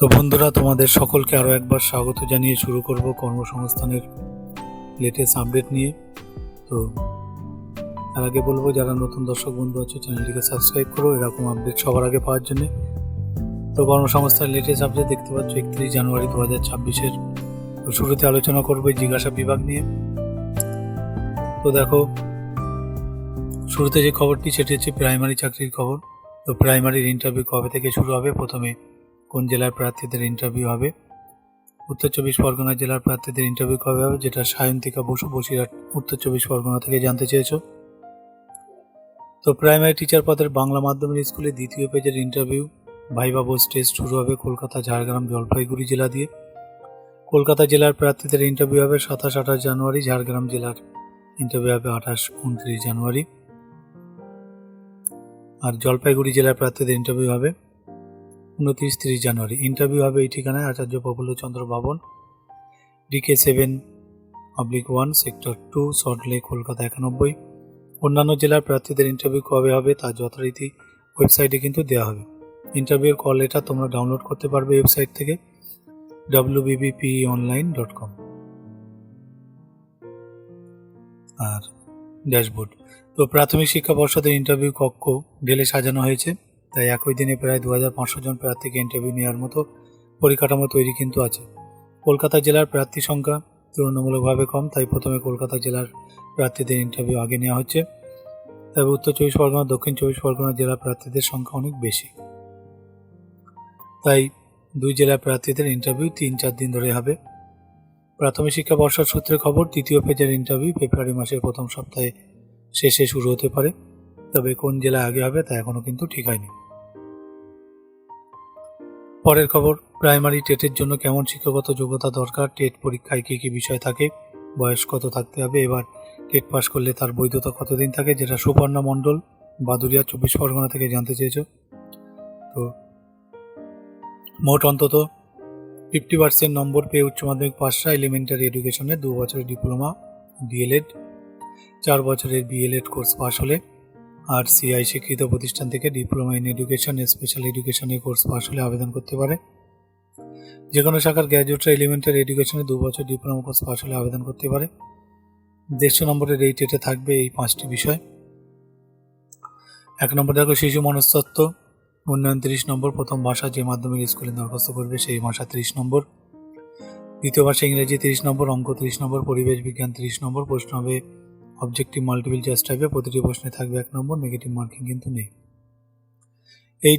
তো বন্ধুরা, তোমাদের সকলকে আরও একবার স্বাগত জানিয়ে শুরু করব কর্মসংস্থানের লেটেস্ট আপডেট নিয়ে। তো তার আগে বলবো, যারা নতুন দর্শক বন্ধু আছে চ্যানেলটিকে সাবস্ক্রাইব করো এরকম আপডেট সবার আগে পাওয়ার জন্য। তো কর্মসংস্থার লেটেস্ট আপডেট দেখতে পাচ্ছ 31 জানুয়ারি 2026-এর। তো শুরুতে আলোচনা করবো জিজ্ঞাসা বিভাগ নিয়ে। তো দেখো, শুরুতে যে খবরটি সেটি হচ্ছে প্রাইমারি চাকরির খবর। তো প্রাইমারির ইন্টারভিউ কবে থেকে শুরু হবে? প্রথমে কোন জেলার প্রার্থীদের ইন্টারভিউ হবে? উত্তর 24 পরগনা জেলার প্রার্থীদের ইন্টারভিউ কবে হবে, যেটা সায়ন্তিকা বসু বসিরহাট উত্তর 24 পরগনা থেকে জানতে চেয়েছো। তো প্রাইমারি টিচার পদের বাংলা মাধ্যমের স্কুলে দ্বিতীয় পেজের ইন্টারভিউ ভাইবা বোস টেস্ট শুরু হবে কলকাতা, ঝাড়গ্রাম, জলপাইগুড়ি জেলা দিয়ে। কলকাতা জেলার প্রার্থীদের ইন্টারভিউ হবে 27-28 জানুয়ারি, ঝাড়গ্রাম জেলার ইন্টারভিউ হবে 28-29 জানুয়ারি, আর জলপাইগুড়ি জেলার প্রার্থীদের ইন্টারভিউ হবে 29-30 জানুয়ারি। ইন্টারভিউ হবে এই ঠিকানায়, আচার্য প্রফুল্লচন্দ্র ভবন, DK 7/1 সেক্টর 2, সল্টলেক, কলকাতা 91। অন্যান্য জেলার প্রার্থীদের ইন্টারভিউ কবে হবে তা যথারীতি ওয়েবসাইটে কিন্তু দেওয়া হবে। ইন্টারভিউর কল লেটার তোমরা ডাউনলোড করতে পারবে ওয়েবসাইট থেকে wbbponline.com। আর ড্যাশবোর্ড। তো প্রাথমিক শিক্ষা পর্ষদের ইন্টারভিউ কক্ষ ঢেলে সাজানো হয়েছে, তাই একই দিনে প্রায় 2500 জন প্রার্থীকে ইন্টারভিউ নেওয়ার মতো পরিকাঠামো তৈরি কিন্তু আছে। কলকাতা জেলার প্রার্থী সংখ্যা তুলনামূলকভাবে কম, তাই প্রথমে কলকাতা জেলার প্রার্থীদের ইন্টারভিউ আগে নেওয়া হচ্ছে। তবে উত্তর 24 পরগনা, দক্ষিণ 24 পরগনা জেলার প্রার্থীদের সংখ্যা অনেক বেশি, তাই দুই জেলার প্রার্থীদের ইন্টারভিউ 3-4 দিন ধরে হবে। প্রাথমিক শিক্ষা পর্ষদ সূত্রে খবর, তৃতীয় পেজের ইন্টারভিউ ফেব্রুয়ারি মাসের প্রথম সপ্তাহে শেষে শুরু হতে পারে, তবে কোন জেলায় আগে হবে তা এখনও কিন্তু ঠিক হয়নি। পরের খবর, প্রাইমারি টেটের জন্য কেমন শিক্ষাগত যোগ্যতা দরকার, টেট পরীক্ষায় কী কী বিষয় থাকে, বয়স কত থাকতে হবে, এবার টেট পাস করলে তার বৈধতা কতদিন থাকে, যেটা সুপর্ণা মণ্ডল, বাদুরিয়া, 24 পরগনা থেকে জানতে চেয়েছ। তো মোট অন্তত 50% নম্বর পেয়ে উচ্চ মাধ্যমিক পাসরা এলিমেন্টারি এডুকেশনে 2 বছরের ডিপ্লোমা, DLED 4 বছরের BLED কোর্স পাস হলে, আর CI স্বীকৃত প্রতিষ্ঠান থেকে ডিপ্লোমা ইন এডুকেশন, স্পেশাল এডুকেশনের কোর্স পাস হলে আবেদন করতে পারে। যে কোনো শাখার গ্র্যাজুয়েটরা এলিমেন্টারি এডুকেশনে 2 বছর ডিপ্লোমা কোর্স পাস হলে আবেদন করতে পারে। 150 নম্বরের এই টেটে থাকবে এই 5টি বিষয়। 1 নম্বর দেখো, শিশু মনস্তত্ত্ব উন্নয়ন 30 নম্বর, প্রথম ভাষা যে মাধ্যমিক স্কুলে দরখাস্ত করবে সেই ভাষা 30 নম্বর, দ্বিতীয় ভাষা ইংরেজি 30 নম্বর, অঙ্ক 30 নম্বর, পরিবেশ বিজ্ঞান 30 নম্বর। প্রশ্ন হবে অবজেক্টিভ মাল্টিপল চয়েস টাইপে, প্রতিটি প্রশ্নে থাকবে 1 নম্বর, নেগেটিভ মার্কিং কিন্তু নেই। এই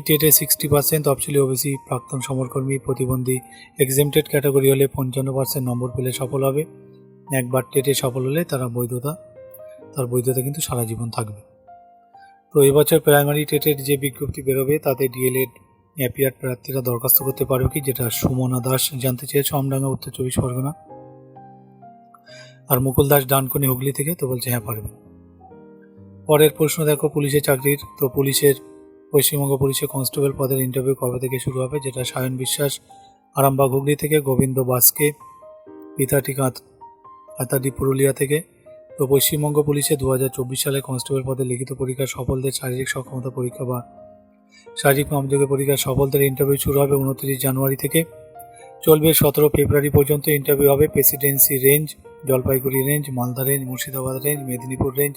টেটে 60% তফসিলি ওবিসি, প্রাক্তন সমরকর্মী, প্রতিবন্ধী, এক্সেমটেড ক্যাটাগরি হলে 55% নম্বর পেলে সফল হবে। একবার টেটে সফল হলে তার বৈধতা কিন্তু সারা জীবন থাকবে। তো এবছর প্রাইমারি টেটের যে বিজ্ঞপ্তি বেরোবে তাতে DLED অ্যাপিয়ার প্রার্থীরা দরখাস্ত করতে পারবে কি, যেটা সুমনা দাস জানতে চেয়েছে, আমডাঙ্গা, উত্তর 24 পরগনা। আর মুকুল দাস, ডানকুনি, হুগলি থেকে, তো বলছে হ্যাঁ পারবে। পরের প্রশ্ন দেখো, পুলিশের চাকরির। তো পশ্চিমবঙ্গ পুলিশের কনস্টেবল পদের ইন্টারভিউ কবে থেকে শুরু হবে, যেটা সায়ন বিশ্বাস, আরামবাগ, হুগলি থেকে, গোবিন্দ বাসকে, পিতাটি কাতাদি, পুরুলিয়া থেকে। তো পশ্চিমবঙ্গ পুলিশে 2024 সালে কনস্টেবল পদে লিখিত পরীক্ষার সফলদের শারীরিক সক্ষমতা পরীক্ষা বা শারীরিক মাপযোগের পরীক্ষার সফলদের ইন্টারভিউ শুরু হবে 29 জানুয়ারি থেকে, চলবে 17 ফেব্রুয়ারি পর্যন্ত। ইন্টারভিউ হবে Presidency range, Jalpaiguri range, Malda range, Murshidabad range, Medinipur range,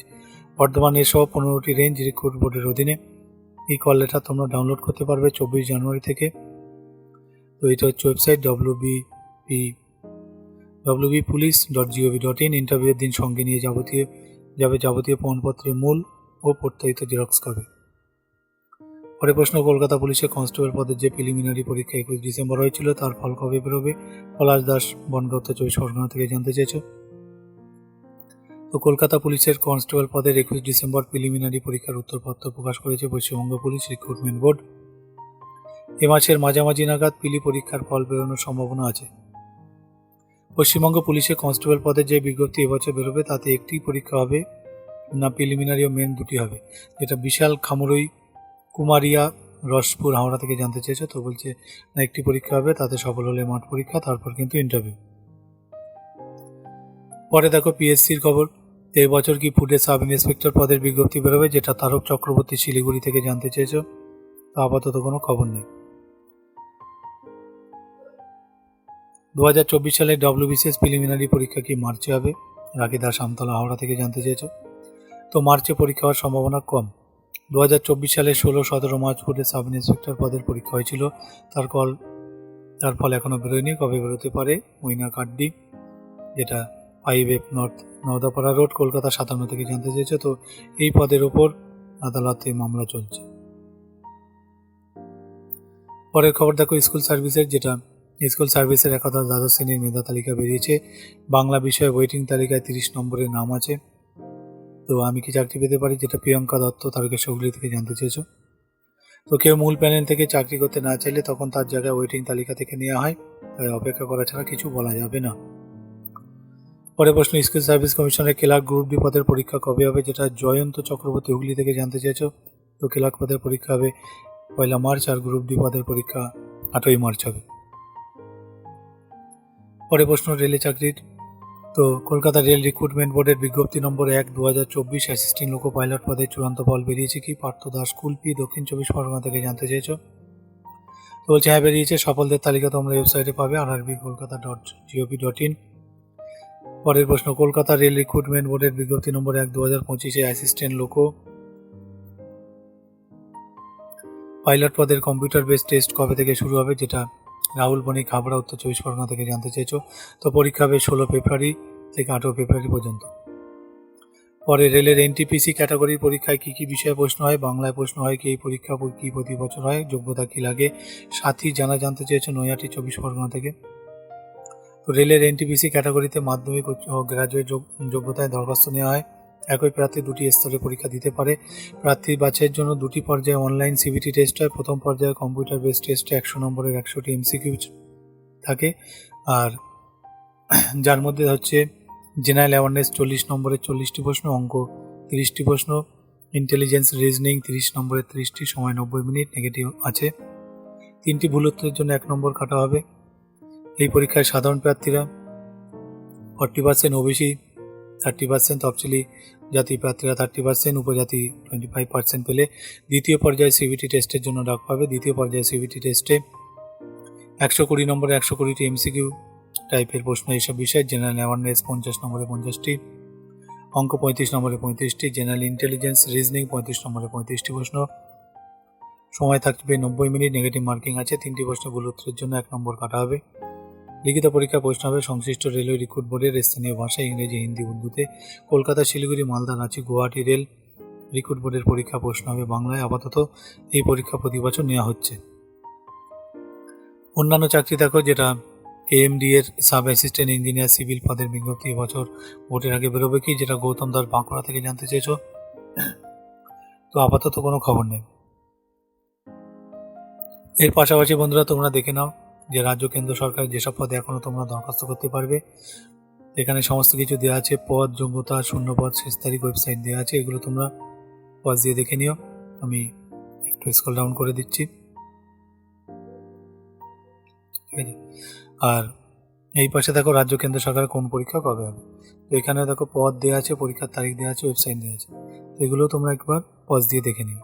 Bardhaman সহ 15টি রেঞ্জ রিক্রুট বোর্ডের অধীনে। এই কল লেটার তোমরা ডাউনলোড করতে পারবে 24 জানুয়ারি থেকে। তো এটা হচ্ছে ওয়েবসাইট www.police.gov.in। ইন্টারভিউয়ের দিন সঙ্গে নিয়ে যাবতীয় প্রমাণপত্রের মূল ও প্রত্যায়িত জেরক্স কপি। পরে প্রশ্ন, কলকাতা পুলিশের কনস্টেবল পদের যে প্রিলিমিনারি পরীক্ষা 21 ডিসেম্বর হয়েছিল তার ফল কবে বেরোবে? পলাশ দাস, বনগাঁ, উত্তর 24 পরগনা থেকে জানতে চেয়েছ। তো কলকাতা পুলিশের কনস্টেবল পদের 21 ডিসেম্বর প্রিলিমিনারি পরীক্ষার উত্তরপত্র প্রকাশ করেছে পশ্চিমবঙ্গ পুলিশ রিক্রুটমেন্ট বোর্ড। এ মাসের মাঝামাঝি নাগাদ পিলি পরীক্ষার ফল বেরোনোর সম্ভাবনা আছে। পশ্চিমবঙ্গ পুলিশের কনস্টেবল পদের যে বিজ্ঞপ্তি এবছর বেরোবে তাতে একটি পরীক্ষা হবে না প্রিলিমিনারি ও মেন দুটি হবে, যেটা বিশাল খামরই, কুমারিয়া, রসপুর, হাওড়া থেকে জানতে চেয়েছে। তো বলছে না, একটি পরীক্ষা হবে, তাতে সফল হলে মাঠ পরীক্ষা, তারপর কিন্তু ইন্টারভিউ। পরে দেখো PSCর খবর। এবছর কি ফুডের সাব ইন্সপেক্টর পদের বিজ্ঞপ্তি বেরোবে, যেটা তারক চক্রবর্তী, শিলিগুড়ি থেকে জানতে চেয়েছ। তো আপাতত কোনো খবর নেই। 2024 সালে WBCS প্রিলিমিনারি পরীক্ষা কি মার্চে হবে? রাখি দাস আমতলা হাওড়া থেকে জানতে চেয়েছো। তো মার্চে পরীক্ষা হওয়ার সম্ভাবনা কম। 2024 সালে 16-17 মার্চ ফুটে সাব ইন্সপেক্টর পদের পরীক্ষা হয়েছিল। তার ফল এখনও বেরোয়নি, কবে বেরোতে পারে? উইনার কার্ডটি, যেটা 5F north Naodapara road, Kolkata 57 থেকে জানতে চেয়েছে। তো এই পদের ওপর আদালতে মামলা চলছে। পরের খবর দেখো স্কুল সার্ভিসের, যেটা স্কুল সার্ভিসের 11 দ্বাদশ শ্রেণীর মেধা তালিকা বেরিয়েছে। বাংলা বিষয়ে ওয়েটিং তালিকায় 30 নম্বরের নাম আছে। তো আমি কি চাকরি পেতে পারি, যেটা প্রিয়ঙ্কা দত্ত তারকেশ্বর হুগলি থেকে জানতে চেয়েছো। তো কেউ মূল প্যানেল থেকে চাকরি করতে না চাইলে তখন তার জায়গায় ওয়েটিং তালিকা থেকে নেওয়া হয়, তাই অপেক্ষা করা ছাড়া কিছু বলা যাবে না। পরের প্রশ্ন, স্কুল সার্ভিস কমিশনের ক্লার্ক গ্রুপ ডি পদের পরীক্ষা কবে হবে, যেটা জয়ন্ত চক্রবর্তী হুগলি থেকে জানতে চেয়েছো। তো ক্লার্ক পদের পরীক্ষা হবে 1 মার্চ, আর গ্রুপ ডি পদের পরীক্ষা 8 মার্চ হবে। পরের প্রশ্ন, রেলে চাকরির। তো কলকাতা রেল রিক্রুটমেন্ট বোর্ডের বিজ্ঞপ্তি নম্বর 1/2024 অ্যাসিস্ট্যান্ট লোকো পাইলট পদের চূড়ান্ত ফল বেরিয়েছে কি? পার্থ দাস কুলপি দক্ষিণ 24 পরগনা থেকে জানতে চেয়েছো। তো বলছে হ্যাঁ বেরিয়েছে, সফলদের তালিকা তোমরা ওয়েবসাইটে পাবে rrbkolkata.gov.in। পরের প্রশ্ন, কলকাতা রেল রিক্রুটমেন্ট বোর্ডের বিজ্ঞপ্তি নম্বর 1/2025 অ্যাসিস্ট্যান্ট লোকো পাইলট পদের কম্পিউটার বেসড টেস্ট কবে থেকে শুরু হবে, যেটা রাহুল বণিক হাবড়া উত্তর 24 পরগনা থেকে জানতে চেয়েছো। তো পরীক্ষা হবে 16 ফেব্রুয়ারি থেকে 18 ফেব্রুয়ারি পর্যন্ত। পরে রেলের NTPC ক্যাটাগরির পরীক্ষায় কী কী বিষয়ে প্রশ্ন হয়? বাংলায় প্রশ্ন হয় কি? এই পরীক্ষা কি প্রতি বছর হয়? যোগ্যতা কী লাগে? সাথী জানতে চেয়েছো নৈহাটি 24 পরগনা থেকে। তো রেলের NTPC ক্যাটাগরিতে মাধ্যমিক ও গ্র্যাজুয়েট যোগ্যতায় দরখাস্ত নেওয়া হয়। একই প্রার্থী দুটি স্তরে পরীক্ষা দিতে পারে। প্রার্থী বাছাইয়ের জন্য দুটি পর্যায়ে অনলাইন CBT টেস্ট হয়। প্রথম পর্যায়ে কম্পিউটার বেস টেস্টে 100 নম্বরের 100টি MCQ থাকে, আর যার মধ্যে হচ্ছে জেনারেল অ্যাওয়ারনেস 40 নম্বরের 40টি প্রশ্ন, অঙ্ক 30টি প্রশ্ন, ইন্টেলিজেন্স রিজনিং 30 নম্বরের 30টি, সময় 90 মিনিট, নেগেটিভ আছে। 3টি ভুল উত্তরের জন্য 1 নম্বর কাটা হবে। এই পরীক্ষায় সাধারণ প্রার্থীরা 40%, OBC 30%, তফসিলি জাতি প্রার্থীরা 30%, উপজাতি 25% পেলে দ্বিতীয় পর্যায়ে CBT টেস্টের জন্য ডাক পাবে। দ্বিতীয় পর্যায়ে CBT টেস্টে 120 নম্বরে 120টি MCQ টাইপের প্রশ্ন এইসব বিষয়ে। জেনারেল অ্যাওয়ারনেস 50 নম্বরে 50টি, অঙ্ক 35 নম্বরে 35টি, জেনারেল ইন্টেলিজেন্স রিজনিং 35 নম্বরে 35টি প্রশ্ন, সময় থাকবে 90 মিনিট, নেগেটিভ মার্কিং আছে। 3টি প্রশ্ন ভুল উত্তরের জন্য 1 নম্বর কাটা হবে। লিখিত পরীক্ষা প্রশ্ন হবে সংশ্লিষ্ট রেলওয়ে রিক্রুট বোর্ডের স্থানীয় ভাষা ইংরেজি, হিন্দি, উর্দুতে। কলকাতা, শিলিগুড়ি, মালদা, রাঁচি, গুয়াহাটি রেল রিক্রুট বোর্ডের পরীক্ষা প্রশ্ন হবে বাংলায়। আপাতত এই পরীক্ষা প্রতি বছর নেওয়া হচ্ছে। অন্যান্য চাকরি দেখো, যেটা KMD এর সাব অ্যাসিস্ট্যান্ট ইঞ্জিনিয়ার সিভিল পদের বিজ্ঞপ্তি এবছর ভোটের আগে বেরোবে কি, যেটা গৌতম দাস বাঁকুড়া থেকে জানতে চেয়েছো। তো আপাতত কোনো খবর নেই। এর পাশাপাশি বন্ধুরা তোমরা দেখে নাও যে রাজ্য কেন্দ্র সরকার যেসব পদে এখনও তোমরা দরখাস্ত করতে পারবে। এখানে সমস্ত কিছু দেওয়া আছে, পদ, যোগ্যতা, শূন্যপদ, শেষ তারিখ, ওয়েবসাইট দেওয়া আছে। এগুলো তোমরা পজ দিয়ে দেখে নিও। আমি একটু স্ক্রল ডাউন করে দিচ্ছি, ঠিক আছে। আর এই পাশে দেখো রাজ্য কেন্দ্র সরকারের কোন পরীক্ষা কবে হবে। তো এখানে দেখো পদ দেওয়া আছে, পরীক্ষার তারিখ দেওয়া আছে, ওয়েবসাইট দেওয়া আছে। তো এগুলো তোমরা একবার পজ দিয়ে দেখে নিও।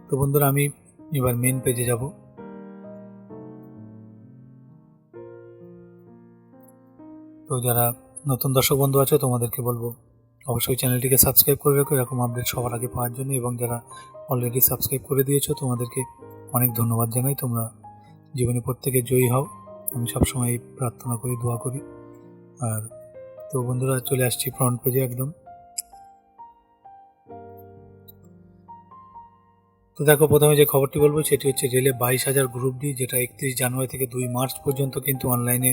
তো বন্ধুরা আমি এবার মেন পেজে যাব। তো যারা নতুন দর্শক বন্ধু আছে তোমাদেরকে বলবো অবশ্যই চ্যানেলটিকে সাবস্ক্রাইব করে রাখো এরকম আপডেট সবার আগে পাওয়ার জন্য, এবং যারা অলরেডি সাবস্ক্রাইব করে দিয়েছো তোমাদেরকে অনেক ধন্যবাদ জানাই। তোমরা জীবনে প্রত্যেকে জয়ী হও, আমি সবসময় প্রার্থনা করি, দোয়া করি। আর তো বন্ধুরা চলে আসছি ফ্রন্ট পেজে একদম। তো দেখো প্রথমে যে খবরটি বলবো সেটি হচ্ছে রেলে 22,000 গ্রুপ ডি, যেটা 31 জানুয়ারি থেকে 2 মার্চ পর্যন্ত কিন্তু অনলাইনে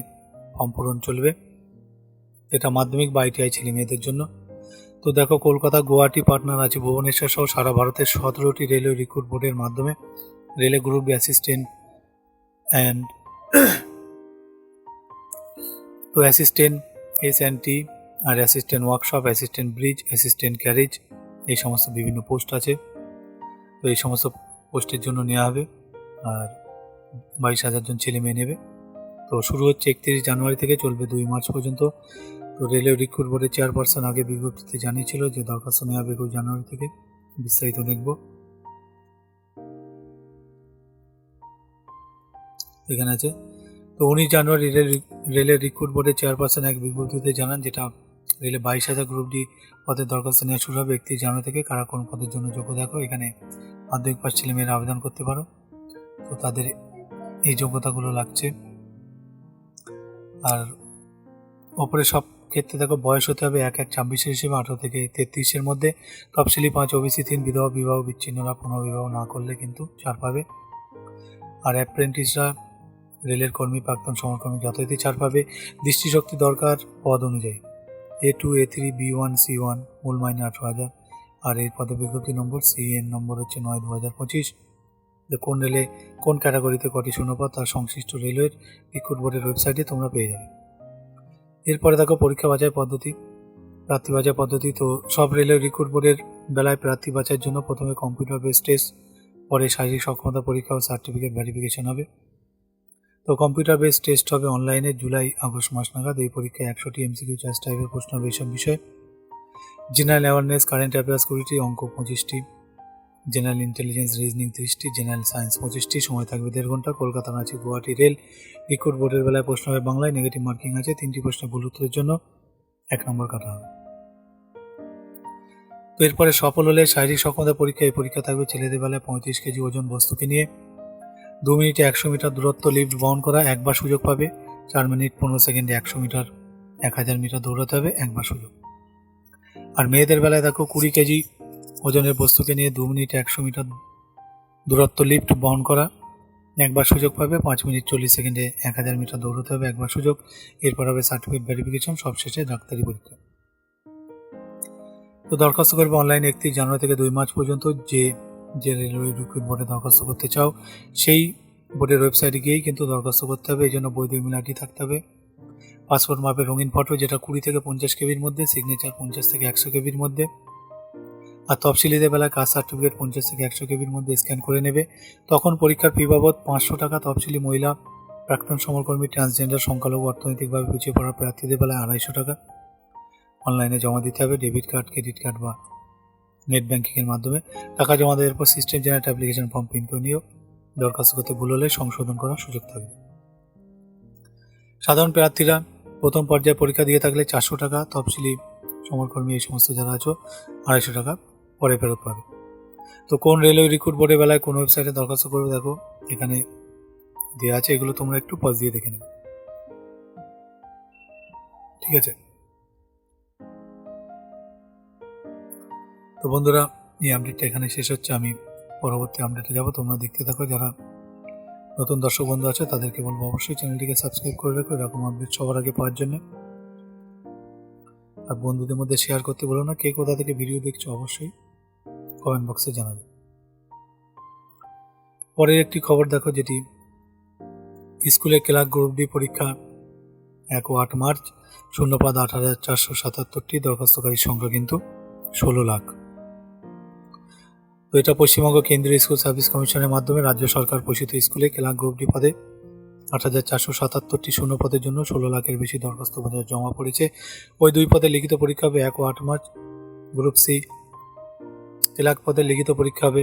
ফর্ম পূরণ চলবে। এটা মাধ্যমিক বা ITI ছেলে মেয়েদের জন্য। তো দেখো কলকাতা, গুয়াহাটি, পাটনা, রাঁচি, ভুবনেশ্বর সহ সারা ভারতের 17টি রেলওয়ে রিক্রুট বোর্ডের মাধ্যমে রেলে গ্রুপ ডি অ্যাসিস্ট্যান্ট অ্যান্ড তো অ্যাসিস্ট্যান্ট S&T আর assistant workshop, assistant bridge, assistant carriage, এই সমস্ত বিভিন্ন পোস্ট আছে। তো এই সমস্ত পোস্টের জন্য নেওয়া হবে, আর 22,000 জন ছেলে মেয়ে নেবে। তো শুরু হচ্ছে 31 জানুয়ারি থেকে, চলবে 2 মার্চ পর্যন্ত। তো তো রেলওয়ে রিক্রুট বোর্ডের চেয়ারপারসন আগে বিজ্ঞপ্তিতে জানিয়েছিল যে দরখাস্ত নেওয়া হবে 21 জানুয়ারি থেকে। বিস্তারিত দেখব। এখানে আছে, তো 19 জানুয়ারি রেলের রিক্রুট বোর্ডের চেয়ারপারসন এক বিজ্ঞপ্তিতে জানান, যেটা রেলে 22,000 গ্রুপ ডি পদের দরখাস্ত নেওয়া শুরু হবে 31 জানুয়ারি থেকে। কারা কোন পদের জন্য যোগ্য দেখো, এখানে মাধ্যমিক পাস ছেলেমেয়েরা আবেদন করতে পারো। তো তাদের এই যোগ্যতাগুলো লাগছে। আর ওপরে সব ক্ষেত্রে দেখো বয়স হতে হবে 1/1/26 হিসেবে 18 থেকে 33-এর মধ্যে। তফসিলি 5, ওবিসি 3, বিধবা বিবাহ বিচ্ছিন্নরা পুনর্বিবাহ না করলে কিন্তু ছাড় পাবে। আর অ্যাপ্রেন্টিসরা, রেলের কর্মী, প্রাক্তন সমরকর্মী যথারীতি ছাড় পাবে দৃষ্টিশক্তি দরকার পদ অনুযায়ী। A2, A3, B1, C1 মূল মাইনে 18,000। আর এই পদে বিজ্ঞপ্তি নম্বর CN নম্বর হচ্ছে 9/2025। কোন রেলে কোন ক্যাটাগরিতে কটি শূন্যপদ তার সংশ্লিষ্ট রেলওয়ের রিক্রুট বোর্ডের ওয়েবসাইটে তোমরা পেয়ে যাবে। এরপরে দেখো পরীক্ষা বাছাই পদ্ধতি, প্রার্থী বাছাই পদ্ধতি। তো সব রেলওয়ে রিক্রুট বোর্ডের বেলায় প্রার্থী বাছাইয়ের জন্য প্রথমে কম্পিউটার বেস টেস্ট, পরে শারীরিক সক্ষমতা পরীক্ষা ও সার্টিফিকেট ভেরিফিকেশন হবে। তো কম্পিউটার বেস টেস্ট হবে অনলাইনে জুলাই-আগস্ট মাস নাগাদ। এই পরীক্ষায় 100টি MCQ চার্জ টাইপের প্রশ্ন হবে এইসব বিষয়ে। জেনারেল অ্যাওয়ারনেস, কারেন্ট অ্যাফেয়ার্স 20টি, অঙ্ক 25টি, জেনারেল ইন্টেলিজেন্স রিজনিং 30টি, জেনারেল সায়েন্স 25টি। সময় থাকবে 1.5 ঘন্টা। কলকাতা, রাঁচি, গুয়াহাটি রেল রিক্রুট বোর্ডের বেলায় প্রশ্ন হবে বাংলায়। নেগেটিভ মার্কিং আছে। 3টি প্রশ্নে ভুল উত্তরের জন্য 1 নম্বর কাটা হবে। তো এরপরে সফল হলে শারীরিক সক্ষমতা পরীক্ষা। এই পরীক্ষা থাকবে ছেলেদের বেলায় 35 কেজি ওজন বস্তুকে নিয়ে 2 মিনিটে 100 মিটার দূরত্ব লিফট বহন করা, একবার সুযোগ পাবে। 4 মিনিট 15 সেকেন্ডে 100 মিটার 1000 মিটার দৌড়াতে হবে, একবার সুযোগ। আর মেয়েদের বেলায় দেখো 20 কেজি ওজনের বস্তুকে নিয়ে 2 মিনিটে 100 মিটার দূরত্ব লিফট বহন করা, একবার সুযোগ পাবে। 5 মিনিট 40 সেকেন্ডে 1000 মিটার দৌড়াতে হবে, একবার সুযোগ। এরপর হবে সার্টিফিকেট ভেরিফিকেশন, সবশেষে ডাক্তারি পরীক্ষা। তো দরখাস্ত করবে অনলাইনে 31 জানুয়ারি থেকে 2 মার্চ পর্যন্ত। যে রেলওয়ে রিক্রুট বোর্ডে দরখাস্ত করতে চাও সেই বোর্ডের ওয়েবসাইটে গিয়েই কিন্তু দরখাস্ত করতে হবে। এই জন্য বৈধ ইমেল আইডি থাকতে হবে। পাসপোর্ট মাপের রঙিন ফটো, যেটা 20 থেকে 50 কেবির মধ্যে, সিগনেচার 50 থেকে 100 কেবির মধ্যে। আর তফসিলিদের বেলায় কাস্ট সার্টিফিকেট 50 থেকে 100 কেবির মধ্যে স্ক্যান করে নেবে। তখন পরীক্ষার ফি বাবদ 500 টাকা। তফসিলি মহিলা, প্রাক্তন সমরকর্মী, ট্রান্সজেন্ডার, সংখ্যালঘু, অর্থনৈতিকভাবে পিছিয়ে পড়া প্রার্থীদের বেলায় 250 টাকা অনলাইনে জমা দিতে হবে। ডেবিট কার্ড, ক্রেডিট কার্ড বা নেট ব্যাঙ্কিংয়ের মাধ্যমে টাকা জমা দেওয়ার পর system generate application form print করে নিয়েও দরখাস্ত করতে ভুল হলে সংশোধন করার সুযোগ থাকবে। সাধারণ প্রার্থীরা প্রথম পর্যায়ে পরীক্ষা দিয়ে থাকলে 400 টাকা, তফসিলি সমরকর্মী এই সমস্ত যারা আছো 250 টাকা পরে ফেরত পাবে। তো কোন রেলওয়ে রিক্রুট বোর্ডের বেলায় কোন ওয়েবসাইটে দরখাস্ত করবে দেখো এখানে দেওয়া আছে, এগুলো তোমরা একটু পজ দিয়ে দেখে নেবে, ঠিক আছে। তো বন্ধুরা, এই আপডেটটা এখানে শেষ হচ্ছে। আমি পরবর্তী আপডেটে যাব, তোমরা দেখতে থাকো। যারা নতুন দর্শক বন্ধু আছে তাদেরকে বলবো অবশ্যই চ্যানেলটিকে সাবস্ক্রাইব করে রাখো এরকম আপডেট সবার আগে পাওয়ার জন্য। আর বন্ধুদের মধ্যে শেয়ার করতে বলো না। কে কোথা থেকে ভিডিও দেখছো অবশ্যই কমেন্ট বক্সে জানাবে। পরের একটি খবর দেখো, যেটি স্কুলে ক্লার্ক গ্রুপ ডি পরীক্ষা 1 ও 8 মার্চ। শূন্যপদ 8,477টি, দরখাস্তকারীর সংখ্যা কিন্তু 16 লাখ। তো এটা পশ্চিমবঙ্গ কেন্দ্রীয় স্কুল সার্ভিস কমিশনের মাধ্যমে রাজ্য সরকার পোষিত স্কুলে ক্লার্ক গ্রুপ ডি পদে 8,477টি শূন্য পদের জন্য 16 লাখের বেশি দরখাস্ত জমা পড়েছে। ওই 2 পদে লিখিত পরীক্ষা হবে 1 ও 8 মার্চ। গ্রুপ সি ক্লার্ক পদে লিখিত পরীক্ষা হবে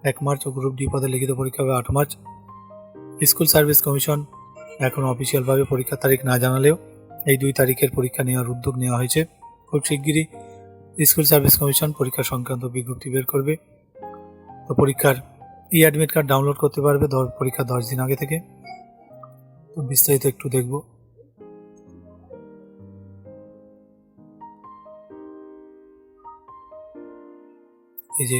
1 মার্চ ও গ্রুপ ডি পদে লিখিত পরীক্ষা হবে 8 মার্চ। স্কুল সার্ভিস কমিশন এখন অফিসিয়ালভাবে পরীক্ষার তারিখ না জানালেও এই 2 তারিখের পরীক্ষা নেওয়ার উদ্যোগ নেওয়া হয়েছে। খুব শিগগিরই স্কুল সার্ভিস কমিশন পরীক্ষা সংক্রান্ত বিজ্ঞপ্তি বের করবে। তো পরীক্ষার অ্যাডমিট কার্ড ডাউনলোড করতে পারবে পরীক্ষা 10 দিন আগে থেকে। তো বিস্তারিত একটু দেখব। এই যে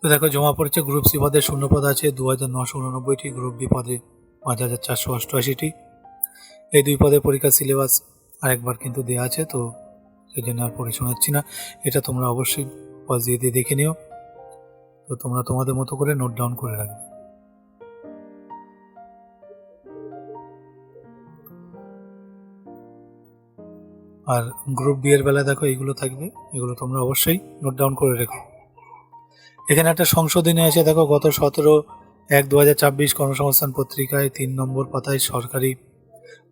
তো দেখো জমা পড়েছে। গ্রুপ সি পদের শূন্যপদ আছে 2,989টি, গ্রুপ ডি পদে 5,488টি। এই 2 পদে পরীক্ষার সিলেবাস আরেকবার কিন্তু দেওয়া আছে, তো সেই জন্য আর পড়ে শোনাচ্ছি না। এটা তোমরা অবশ্যই পজ দিয়ে দেখে নিও। তো তোমরা তোমাদের মতো করে নোট ডাউন করে রাখবে। আর গ্রুপ ডি এর বেলায় দেখো এইগুলো থাকবে, এগুলো তোমরা অবশ্যই নোট ডাউন করে রেখো। এখানে একটা সংশোধনী আছে দেখো, গত 17/1/2024 কর্মসংস্থান পত্রিকায় 3 নম্বর পাতায় সরকারি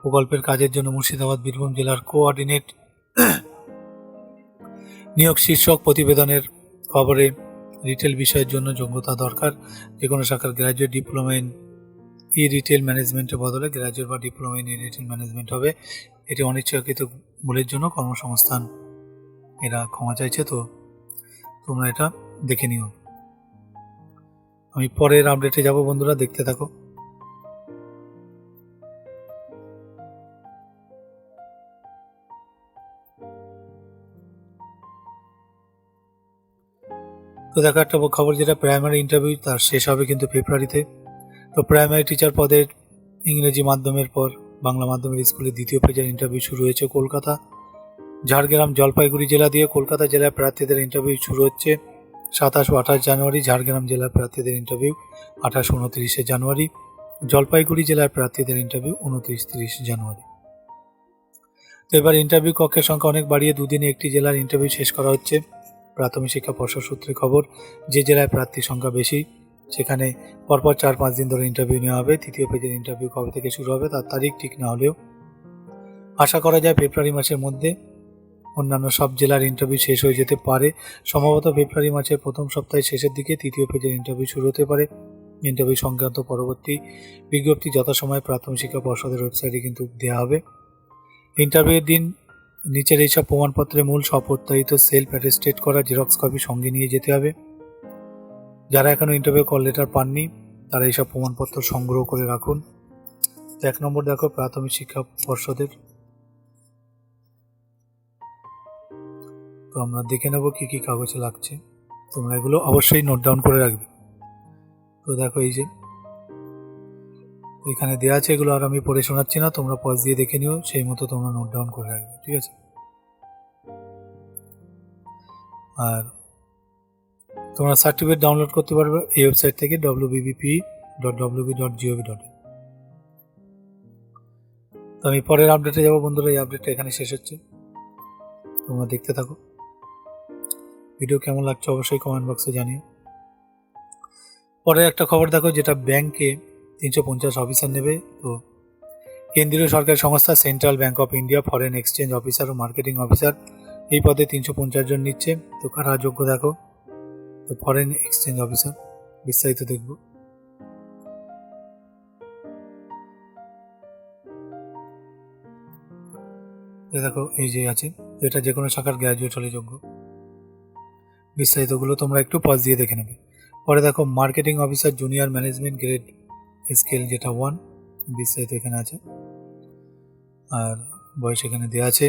প্রকল্পের কাজের জন্য মুর্শিদাবাদ বীরভূম জেলার কোঅর্ডিনেট নিয়োগ শীর্ষক প্রতিবেদনের খবরে রিটেল বিষয়ের জন্য যোগ্যতা দরকার। যে কোনো শাখার graduate, diploma in E retail ম্যানেজমেন্টের বদলে গ্র্যাজুয়েট বা diploma in E retail management হবে। এটি অনিচ্ছাকৃত ভুলের জন্য কর্মসংস্থান এরা ক্ষমা চাইছে, তো তোমরা এটা দেখে নিও। আমি পরের আপডেটে যাব বন্ধুরা, দেখতে থাকো। তো দেখো একটা খবর, যেটা প্রাইমারি ইন্টারভিউ তার শেষ হবে কিন্তু ফেব্রুয়ারিতে। তো প্রাইমারি টিচার পদের ইংরেজি মাধ্যমের পর বাংলা মাধ্যমের স্কুলে দ্বিতীয় পেজের ইন্টারভিউ শুরু হয়েছে কলকাতা, ঝাড়গ্রাম, জলপাইগুড়ি জেলা দিয়ে। কলকাতা জেলার প্রার্থীদের ইন্টারভিউ শুরু হচ্ছে 27 ও 28 জানুয়ারি, ঝাড়গ্রাম জেলার প্রার্থীদের ইন্টারভিউ 28 ও 29 জানুয়ারি, জলপাইগুড়ি জেলার প্রার্থীদের ইন্টারভিউ 29-30 জানুয়ারি। তো এবার ইন্টারভিউ কক্ষের সংখ্যা অনেক বাড়িয়ে দুদিনে একটি জেলার ইন্টারভিউ শেষ করা হচ্ছে। প্রাথমিক শিক্ষা পর্ষদ সূত্রে খবর, যে জেলায় প্রার্থীর সংখ্যা বেশি সেখানে পরপর 4-5 দিন ধরে ইন্টারভিউ নেওয়া হবে। তৃতীয় পেজের ইন্টারভিউ কবে থেকে শুরু হবে তার তারিখ ঠিক না হলেও আশা করা যায় ফেব্রুয়ারি মাসের মধ্যে। অন্যান্য সব জেলার ইন্টারভিউ শেষ হয়ে যেতে পারে। সম্ভবত ফেব্রুয়ারি মাসের প্রথম সপ্তাহের শেষের দিকে তৃতীয় পেজের ইন্টারভিউ শুরু হতে পারে। ইন্টারভিউ সংক্রান্ত পরবর্তী বিজ্ঞপ্তি যথাসময়ে প্রাথমিক শিক্ষা পর্ষদের ওয়েবসাইটে কিন্তু দেওয়া হবে। ইন্টারভিউয়ের দিন নিচের এইসব প্রমাণপত্রের মূল স্বপ্রত্যায়িত সেলফ অ্যাটেস্টেড করা জেরক্স কপি সঙ্গে নিয়ে যেতে হবে। যারা এখনও ইন্টারভিউ কল লেটার পাননি তারা এইসব প্রমাণপত্র সংগ্রহ করে রাখুন। 1 নম্বর দেখো প্রাথমিক শিক্ষা পর্ষদের, তো আমরা দেখে নেব কি কি কাগজ লাগছে, তোমরা এগুলো অবশ্যই নোট ডাউন করে রাখবে। তো দেখো এই যে এখানে দেওয়া আছে, এগুলো আর আমি পড়ে শোনাচ্ছি না, তোমরা পজ দিয়ে দেখে নিও, সেই মতো তোমরা নোট ডাউন করে রাখবে, ঠিক আছে। আর তোমরা সার্টিফিকেট ডাউনলোড করতে পারবে এই ওয়েবসাইট থেকে wbbp.wb.gov.in। তো আমি পরের আপডেটে যাবো বন্ধুরা, এই আপডেটটা এখানে শেষ হচ্ছে, তোমরা দেখতে থাকো। ভিডিও কেমন লাগছে অবশ্যই কমেন্ট বক্সে জানিও। পরের একটা খবর দেখো, যেটা ব্যাংকে 350 অফিসার নেবে। তো কেন্দ্রীয় সরকারি সংস্থা Central Bank of India foreign exchange officer ও মার্কেটিং অফিসার এই পদে 350 জন নিচ্ছে। তো কারা যোগ্য দেখো, তো ফরেন এক্সচেঞ্জ অফিসার, বিস্তারিত দেখব। দেখো এই যে আছে, এটা যে কোনো শাখার গ্র্যাজুয়েট হলে যোগ্য। বিস্তারিতগুলো তোমরা একটু পজ দিয়ে দেখে নেবে। পরে দেখো marketing officer junior management grade scale যেটা 1, বিস্তারিত এখানে আছে, আর বয়স এখানে দেওয়া আছে।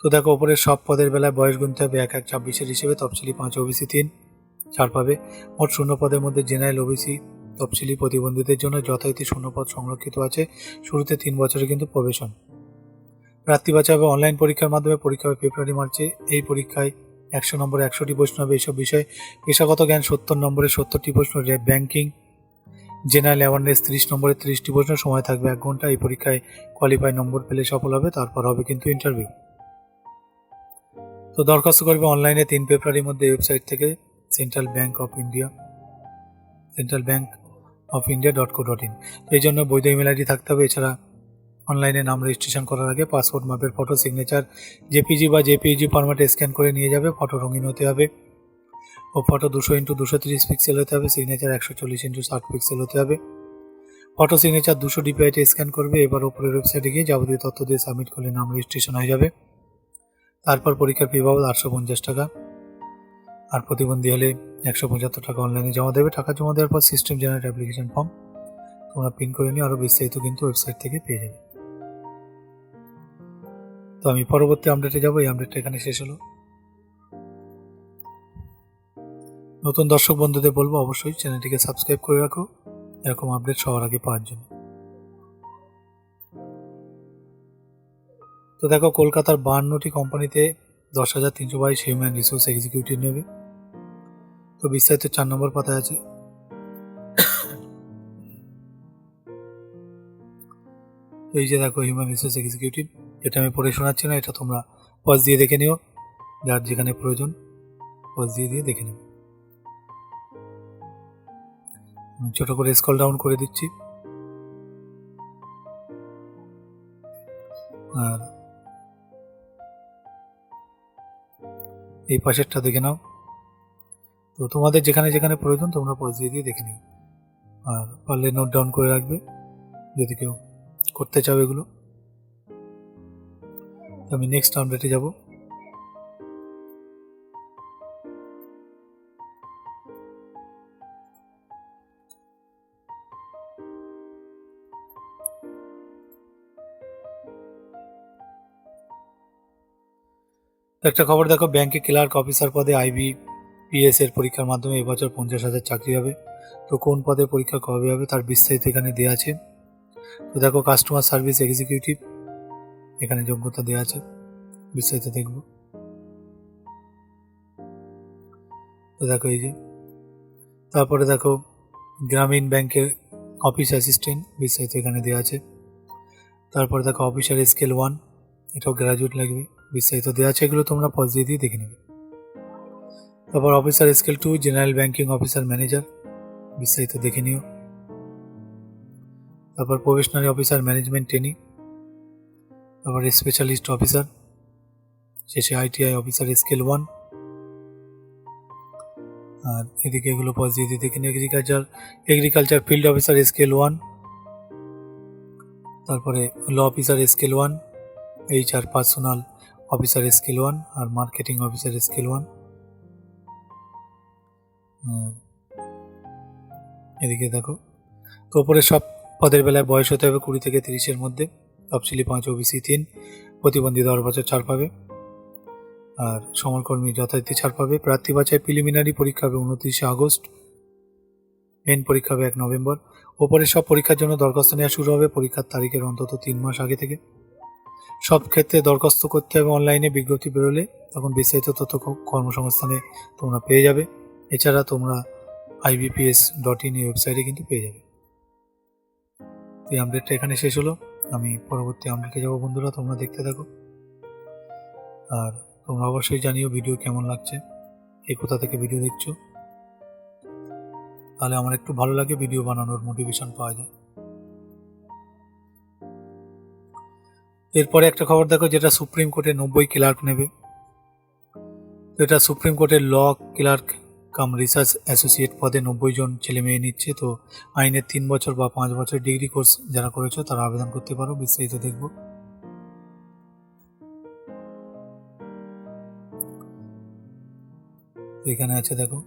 তো দেখো ওপরের সব পদের বেলায় বয়স গুনতে হবে 1-1-26 হিসেবে। তফসিলি 5, ওবিসি 3 ছাড় পাবে। মোট শূন্য পদের মধ্যে জেনারেল, ওবিসি, তফসিলি প্রতিবন্ধীদের জন্য যথারীতি শূন্যপদ সংরক্ষিত আছে। শুরুতে 3 বছরে কিন্তু প্রবেশন। প্রার্থী বাছা হবে অনলাইন পরীক্ষার মাধ্যমে। পরীক্ষা হবে ফেব্রুয়ারি-মার্চে। এই পরীক্ষায় 100 নম্বরে 100টি প্রশ্ন হবে এইসব বিষয়ে। পেশাগত জ্ঞান 70 নম্বরে 70টি প্রশ্ন। ব্যাংকিং জেনারেল অ্যাওয়ারনেস 30 নম্বরে 30টি প্রশ্ন। সময় থাকবে 1 ঘন্টা। এই পরীক্ষায় কোয়ালিফাই নম্বর পেলে সফল হবে, তারপর হবে কিন্তু ইন্টারভিউ। তো দরখাস্ত করবে অনলাইনে 3 ফেব্রুয়ারির মধ্যে ওয়েবসাইট থেকে সেন্ট্রাল ব্যাংক অফ ইন্ডিয়া.co.in। এই জন্য বৈধ ইমেল আইডি থাকতে হবে। এছাড়া অনলাইনে নাম রেজিস্ট্রেশন করার আগে পাসপোর্ট মাপের ফটো, সিগনেচার জেপিজি বা জেপিইজি ফরম্যাটে স্ক্যান করে নিয়ে যাবে। ফটো রঙিন হতে হবে ও ফটো 200x230 পিক্সেল হতে হবে। সিগনেচার 140x60 পিক্সেল হতে হবে। ফটো সিগনেচার 200 ডিপিআইতে স্ক্যান করবে। এবার ওপরের ওয়েবসাইটে গিয়ে যাবতীয় তথ্য দিয়ে সাবমিট করলে নাম রেজিস্ট্রেশন হয়ে যাবে। তারপর পরীক্ষার ফি বাবদ 850 টাকা, আর প্রতিবন্ধী হলে 175 টাকা অনলাইনে জমা দেবে। টাকা জমা দেওয়ার পর সিস্টেম জেনারেট অ্যাপ্লিকেশন ফর্ম তোমরা প্রিন্ট করে নিয়ে আরও বিস্তারিত কিন্তু ওয়েবসাইট থেকে পেয়ে যাবে। তো আমি পরবর্তী আপডেটে যাবো, এই আপডেটটা এখানে শেষ হলো। নতুন দর্শক বন্ধুদের বলবো অবশ্যই চ্যানেলটিকে সাবস্ক্রাইব করে রাখো এরকম আপডেট সবার আগে পাওয়ার জন্য। তো দেখো কলকাতার 52টি কোম্পানিতে 10,322 হিউম্যান রিসোর্স এক্সিকিউটিভ নেবে। তো বিস্তারিত 4 নম্বর পাতায় আছে। তো এই যে দেখো হিউম্যান রিসোর্স এক্সিকিউটিভ, এটা আমি পড়ে শোনাচ্ছি না, এটা তোমরা পজ দিয়ে দেখে নিও, যার যেখানে প্রয়োজন পজ দিয়ে দেখে নিও। ছোট করে স্ক্রল ডাউন করে দিচ্ছি। এই পাশেরটা দেখে নাও। তো তোমাদের যেখানে যেখানে প্রয়োজন তোমরা পজ দিয়ে দেখে নিও, আর পারলে নোট ডাউন করে রাখবে যদি কেউ করতে চাও এগুলো। তো আমি নেক্সট আপডেটে যাব। একটা খবর দেখো, ব্যাংকে ক্লার্ক অফিসার পদে IBPS এর পরীক্ষার মাধ্যমে এবছর 50,000 চাকরি হবে। তো কোন পদে পরীক্ষা কবে হবে তার বিস্তারিত এখানে দেওয়া আছে। তো দেখো, কাস্টমার সার্ভিস এক্সিকিউটিভ, এখানে যোগ্যতা দেওয়া আছে, বিস্তারিত দেখব। তো দেখো এই যে, তারপরে দেখো গ্রামীণ ব্যাংকের অফিস অ্যাসিস্ট্যান্ট, বিস্তারিত এখানে দেওয়া আছে। তারপরে দেখো অফিসার স্কেল 1, এটাও গ্র্যাজুয়েট লাগবে, বিস্তারিত দেওয়া আছে। এগুলো তোমরা পজ দিয়ে দেখে নেবে। তারপর officer scale 2 general banking officer manager, বিস্তারিত দেখে নিও। তারপর প্রফেশনারি অফিসার ম্যানেজমেন্ট ট্রেনিং, তারপর স্পেশালিস্ট অফিসার, শেষে ITI অফিসার স্কেল 1। আর এদিকে এগুলো পজ দিয়ে দেখে নিও। এগ্রিকালচার ফিল্ড অফিসার স্কেল 1, তারপরে law officer scale 1, HR personnel officer scale 1 আর মার্কেটিং অফিসার স্কেল 1। এদিকে দেখো, তো ওপরে সব পদের বেলায় বয়স হতে হবে 20 থেকে 30-এর মধ্যে। তফসিলি 5, OBC 3, প্রতিবন্ধী 10 বছর ছাড় পাবে, আর সমরকর্মী যথারীতি ছাড় পাবে। প্রার্থী বাছাই প্রিলিমিনারি পরীক্ষা হবে 29 আগস্ট, মেন পরীক্ষা হবে 1 নভেম্বর। ওপরে সব পরীক্ষার জন্য দরখাস্ত নেওয়া শুরু হবে পরীক্ষার তারিখের অন্তত 3 মাস আগে থেকে। সব ক্ষেত্রে দরখাস্ত করতে হবে অনলাইনে, বিজ্ঞপ্তি বেরোলে তখন বিস্তারিত তথ্য কর্মসংস্থানে তোমরা পেয়ে যাবে। এছাড়া তোমরা IBPS.in এই ওয়েবসাইটে কিন্তু পেয়ে যাবে। এই আপডেটটা এখানে শেষ হলো, আমি পরবর্তী আপডেটে যাবো। বন্ধুরা তোমরা দেখতে থাকো, আর তোমরা অবশ্যই জানিও ভিডিও কেমন লাগছে, কে কোথা থেকে ভিডিও দেখছো, তাহলে আমার একটু ভালো লাগে, ভিডিও বানানোর মোটিভেশন পাওয়া যায়। এরপরে একটা খবর দেখো, যেটা সুপ্রিম কোর্টে 90 ক্লার্ক নেবে। তো এটা সুপ্রিম কোর্টের law clerk cum research associate পদে 90 জন ছেলে মেয়ে নিচ্ছে। তো আইনের 3 বছর বা 5 বছর ডিগ্রি কোর্স যারা করেছো তারা আবেদন করতে পারো, বিস্তারিত দেখব। এখানে আছে দেখো,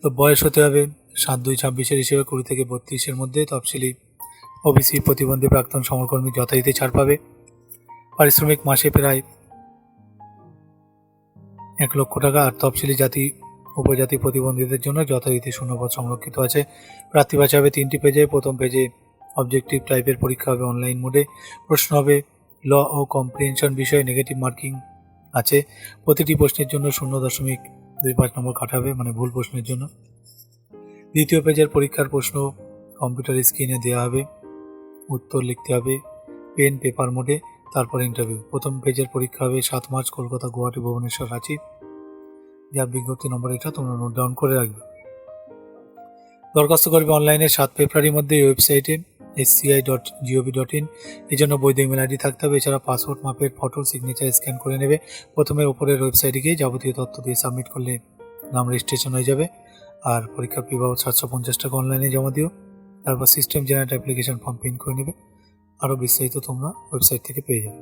তো বয়স হতে হবে 7/2/26 হিসেবে 20 থেকে 32-এর মধ্যে। তফসিলি OBC প্রতিবন্ধী প্রাক্তন সমরকর্মী যথারীতি ছাড় পাবে। পারিশ্রমিক মাসে প্রায় 1 লক্ষ টাকা। আর তফসিলি জাতি উপজাতি প্রতিবন্ধীদের জন্য যথারীতি শূন্যপদ সংরক্ষিত আছে। প্রার্থী বাছাই হবে 3টি পেজে। প্রথম পেজে অবজেক্টিভ টাইপের পরীক্ষা হবে অনলাইন মোডে। প্রশ্ন হবে ল ও কম্প্রিহেনশন বিষয়ে, নেগেটিভ মার্কিং আছে। প্রতিটি প্রশ্নের জন্য 0.25 নম্বর কাটাবে, মানে ভুল প্রশ্নের জন্য। দ্বিতীয় পেজের পরীক্ষার প্রশ্ন কম্পিউটার স্ক্রিনে দেওয়া হবে, উত্তর লিখতে হবে পেন পেপার মোডে, তারপর ইন্টারভিউ। প্রথম পেজের পরীক্ষা হবে 7 মার্চ কলকাতা, গুয়াহাটি, ভুবনেশ্বর, রাঁচি। যার বিজ্ঞপ্তি নম্বর এটা তোমরা নোট ডাউন করে রাখবে। দরখাস্ত করবে অনলাইনে 7 ফেব্রুয়ারির মধ্যে এই ওয়েবসাইটে sci.gov.in। এই জন্য বৈধ ইমেল ID থাকতে হবে। এছাড়া পাসপোর্ট মাপের ফটো, সিগনেচার স্ক্যান করে নেবে। প্রথমে ওপরের ওয়েবসাইটে গিয়ে যাবতীয় তথ্য দিয়ে সাবমিট করলে নাম রেজিস্ট্রেশন হয়ে যাবে। আর পরীক্ষা ফি বাবদ 750 টাকা অনলাইনে জমা দিও। তারপর system generate application form print করে নেবে। আরও বিস্তারিত তোমরা ওয়েবসাইট থেকে পেয়ে যাবে।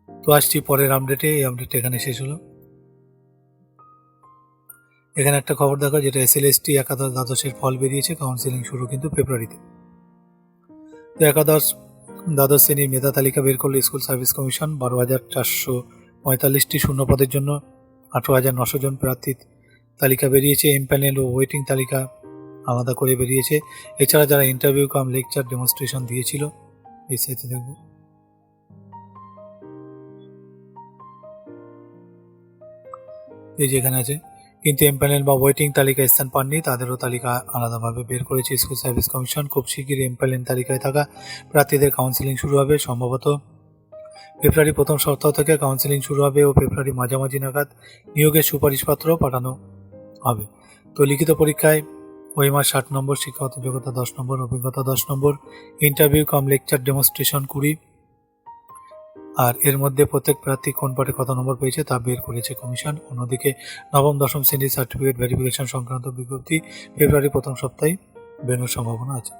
তো আসছি পরের আপডেটে। এই আপডেটটা এখানে শেষ হলো। এখানে একটা খবর দেখো, যেটা SLST একাদশ দ্বাদশের ফল বেরিয়েছে। কাউন্সিলিং শুরু কিন্তু ফেব্রুয়ারিতে। তো একাদশ দ্বাদশ শ্রেণীর মেধা তালিকা বের করলো স্কুল সার্ভিস কমিশন। 12,445টি শূন্য পদের জন্য 18,900 জন প্রার্থীর তালিকা বেরিয়েছে। এমপ্যানেল ও ওয়েটিং তালিকা আলাদা করে বেরিয়েছে। এছাড়া যারা ইন্টারভিউ কাম লেকচার ডেমনস্ট্রেশন দিয়েছিল, এই সাইটে দেখব। এই যেখানে আছে, কিন্তু এমপ্যানেল বা ওয়েটিং তালিকায় স্থান পাননি তাদেরও তালিকা আলাদাভাবে বের করেছে স্কুল সার্ভিস কমিশন। খুব শীঘ্রই এমপ্যানেল তালিকায় থাকা প্রার্থীদের কাউন্সিলিং শুরু হবে। সম্ভবত ফেব্রুয়ারি প্রথম সপ্তাহ থেকে কাউন্সিলিং শুরু হবে ও ফেব্রুয়ারি মাঝামাঝি নাগাদ নিয়োগের সুপারিশপত্র পাঠানো হবে। তো লিখিত পরীক্ষায় ওএমআর 60 নম্বর, শিক্ষাগত যোগ্যতা 10 নম্বর, অভিজ্ঞতা 10 নম্বর, ইন্টারভিউ কাম লেকচার ডেমনস্ট্রেশন 20, আর এর মধ্যে প্রত্যেক প্রার্থী কোন পার্টে কত নম্বর পেয়েছে তা বের করেছে কমিশন। অন্যদিকে নবম দশম শ্রেণীর সার্টিফিকেট ভেরিফিকেশন সংক্রান্ত বিজ্ঞপ্তি ফেব্রুয়ারি প্রথম সপ্তাহে বেরোনোর সম্ভাবনা আছে।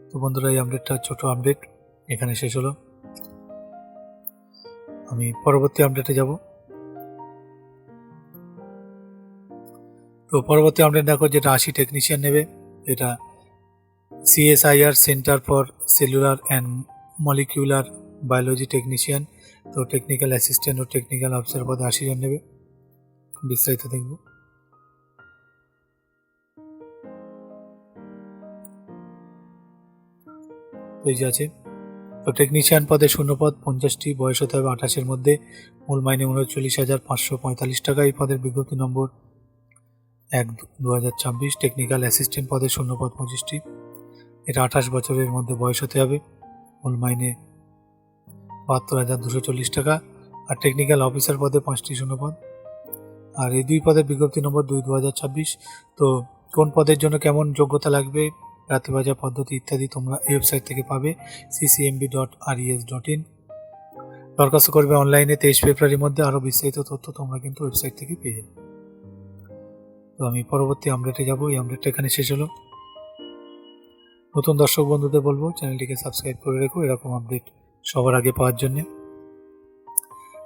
তো বন্ধুরা, এই আপডেটটা ছোট আপডেট এখানে শেষ হলো। আমি পরবর্তী আপডেটে যাব। তো পরবর্তী আপডেট দেখো, যেটা 80 টেকনিশিয়ান নেবে, এটা CSIR centre for cellular and molecular biology technician. তো টেকনিক্যাল অ্যাসিস্ট্যান্ট ও টেকনিক্যাল অফিসার পদে 80 জন নেবে। বিস্তারিত দেখব। এই যে আছে, তো টেকনিশিয়ান পদে শূন্যপদ 50টি, বয়স হতে হবে 28-এর মধ্যে, মূল মাইনে 39,545 টাকা। এই পদের বিজ্ঞপ্তি নম্বর 1/2026। টেকনিক্যাল অ্যাসিস্ট্যান্ট পদে শূন্যপদ 25টি, এটা 28 বছরের মধ্যে বয়স হতে হবে, মূল মাইনে 72,240 টাকা। আর টেকনিক্যাল অফিসার পদে 5টি শূন্যপদ। আর এই দুই পদের বিজ্ঞপ্তি নম্বর 2/2026। তো কোন পদের জন্য কেমন যোগ্যতা লাগবে, প্রার্থী বাজার পদ্ধতি ইত্যাদি তোমরা এই ওয়েবসাইট থেকে পাবে, ccmb.res.in। দরখাস্ত করবে অনলাইনে 23 ফেব্রুয়ারির মধ্যে। আরও বিস্তারিত তথ্য তোমরা কিন্তু ওয়েবসাইট থেকে পেয়ে যাবে। তো আমি পরবর্তী আপডেটে যাব। এই আপডেটটা এখানে শেষ হলো। নতুন দর্শক বন্ধুদের বলবো চ্যানেলটিকে সাবস্ক্রাইব করে রেখো এরকম আপডেট সবার আগে পাওয়ার জন্য।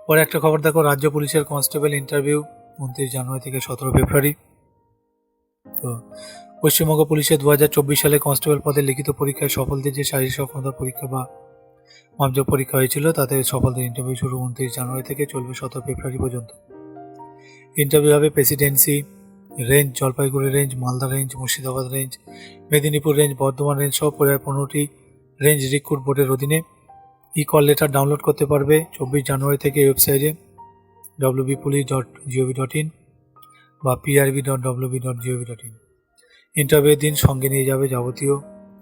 পরে একটা খবর দেখো, রাজ্য পুলিশের কনস্টেবল ইন্টারভিউ 29 জানুয়ারি থেকে 17 ফেব্রুয়ারি। তো পশ্চিমবঙ্গ পুলিশের 2024 সালে কনস্টেবল পদে লিখিত পরীক্ষায় সফলদের যে শারীরিক সক্ষমতা পরীক্ষা বা মাপযোগ পরীক্ষা হয়েছিল, তাতে সফলদের ইন্টারভিউ শুরু 29 জানুয়ারি থেকে, চলবে 17 ফেব্রুয়ারি পর্যন্ত। ইন্টারভিউ হবে Presidency range, Jalpaiguri range, Malda range, Murshidabad range, Medinipur range, Bardhaman range সহ প্রায় 15টি রেঞ্জ রিক্রুট বোর্ডের অধীনে। কল লেটার ডাউনলোড করতে পারবে 24 জানুয়ারি থেকে ওয়েবসাইটে wbpolice.gov.in বা prb.wb.gov.in। ইন্টারভিউয়ের দিন সঙ্গে নিয়ে যাবে যাবতীয়,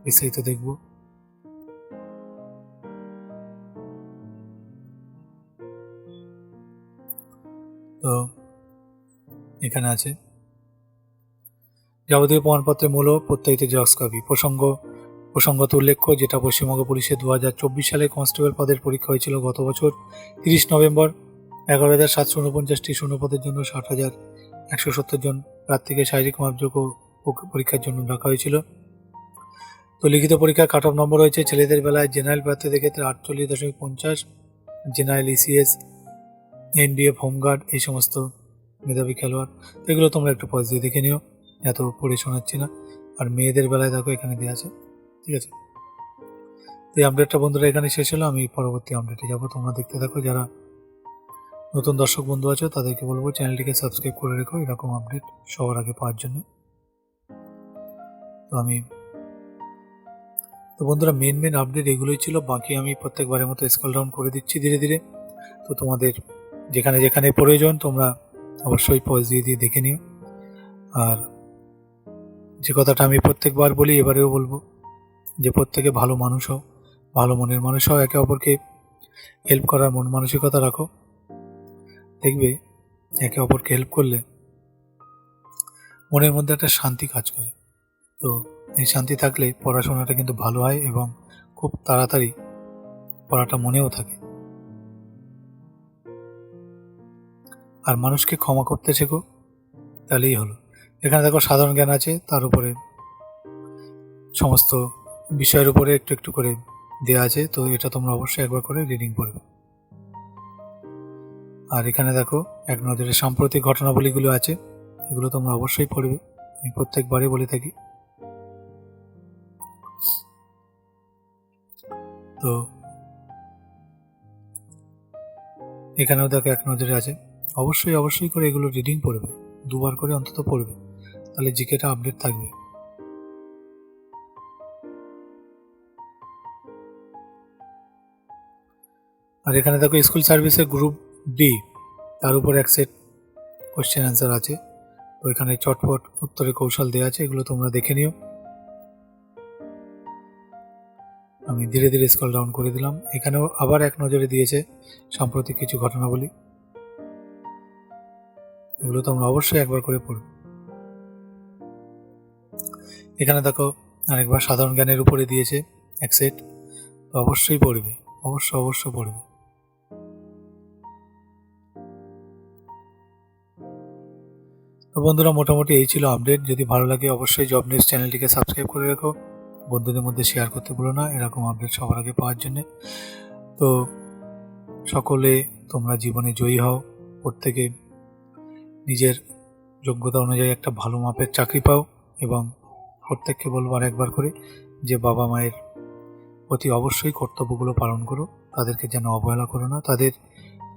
বিস্তারিত দেখব। তো এখানে আছে যাবতীয় প্রমাণপত্রের মূল প্রত্যায়িত জেরক্স কপি। প্রসঙ্গত উল্লেখ্য, যেটা পশ্চিমবঙ্গ পুলিশের 2024 সালে কনস্টেবল পদের পরীক্ষা হয়েছিল গত বছর 30 নভেম্বর। 11,749টি শূন্যপদের জন্য 60,170 জন প্রার্থীকে শারীরিক মাপযোগ্য পরীক্ষার জন্য রাখা হয়েছিল। তো লিখিত পরীক্ষার কাট অফ নম্বর হয়েছে ছেলেদের বেলায় জেনারেল প্রার্থীদের ক্ষেত্রে 48.50, জেনারেল ECS, NDF, হোমগার্ড, এই সমস্ত মেধাবী খেলোয়াড়। তো এগুলো তোমরা একটু পজ দিয়ে দেখে নিও, এত পড়ে শোনাচ্ছি না। আর মেয়েদের বেলায় দেখো এখানে দেওয়া আছে, ঠিক আছে। তো এই আপডেটটা বন্ধুরা এখানে শেষ হলো। আমি পরবর্তী আপডেটে যাব, তোমরা দেখতে থাকো। যারা নতুন দর্শক বন্ধু আছো তাদেরকে বলবো চ্যানেলটিকে সাবস্ক্রাইব করে রেখো এরকম আপডেট সবার আগে পাওয়ার জন্য। তো বন্ধুরা, মেন আপডেট এগুলোই ছিল। বাকি আমি প্রত্যেকবারের মতো স্ক্রল ডাউন করে দিচ্ছি ধীরে ধীরে। তো তোমাদের যেখানে যেখানে প্রয়োজন তোমরা অবশ্যই পজ দিয়ে দিয়ে দেখে নিও। আর যে কথাটা আমি প্রত্যেকবার বলি এবারেও বলবো, যে প্রত্যেকে ভালো মানুষ হও, ভালো মনের মানুষ হও, একে অপরকে হেল্প করার মন মানসিকতা রাখো। দেখবে একে অপরকে হেল্প করলে মনের মধ্যে একটা শান্তি কাজ করে। তো এই শান্তি থাকলে পড়াশোনাটা কিন্তু ভালো হয় এবং খুব তাড়াতাড়ি পড়াটা মনেও থাকে। আর মানুষকে ক্ষমা করতে শেখো, তাহলেই হলো। এখানে দেখো সাধারণ জ্ঞান আছে, তার উপরে সমস্ত বিষয়ের উপরে একটু একটু করে দেওয়া আছে। তো এটা তোমরা অবশ্যই একবার করে রিডিং পড়বে। আর এখানে দেখো এক নজরে সাম্প্রতিক ঘটনাবলীগুলো আছে, এগুলো তোমরা অবশ্যই পড়বে, আমি প্রত্যেকবারই বলে থাকি। তো এখানেও দেখো এক নজরে আছে, অবশ্যই করে এগুলো রিডিং পড়বে, দুবার করে অন্তত পড়বে, তাহলে জিকেটা আপডেট থাকবে। আর এখানে দেখো স্কুল সার্ভিসের গ্রুপ ডি, তার উপর এক সেট কোশ্চেন অ্যান্সার আছে। তো এখানে চটপট উত্তরের কৌশল দেওয়া আছে, এগুলো তোমরা দেখে নিও। আমি ধীরে ধীরে স্ক্রল ডাউন করে দিলাম। এখানেও আবার এক নজরে দিয়েছে সাম্প্রতিক কিছু ঘটনাবলী, এগুলো তোমরা অবশ্যই একবার করে পড়বে। এখানে দেখো আরেকবার সাধারণ জ্ঞানের উপরে দিয়েছে এক সেট, তো অবশ্যই পড়বে, অবশ্যই পড়বে। তো বন্ধুরা, মোটামুটি এই ছিল আপডেট। যদি ভালো লাগে অবশ্যই জব নেক্সট চ্যানেলটিকে সাবস্ক্রাইব করে রেখো, বন্ধুদের মধ্যে শেয়ার করতে ভুলো না এরকম আপডেট সবার আগে পাওয়ার জন্য। তো সকলে তোমরা জীবনে জয়ী হও, প্রত্যেকে নিজের যোগ্যতা অনুযায়ী একটা ভালো মাপের চাকরি পাও, এবং প্রত্যেককে বলবো আর একবার করে যে বাবা মায়ের প্রতি অবশ্যই কর্তব্যগুলো পালন করো, তাদেরকে যেন অবহেলা করো না, তাদের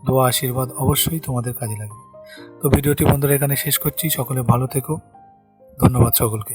দোয়া আশীর্বাদ অবশ্যই তোমাদের কাজে লাগবে। তো ভিডিওটি বন্ধুরা এখানে শেষ করছি। সকলে ভালো থেকো, ধন্যবাদ সকলকে।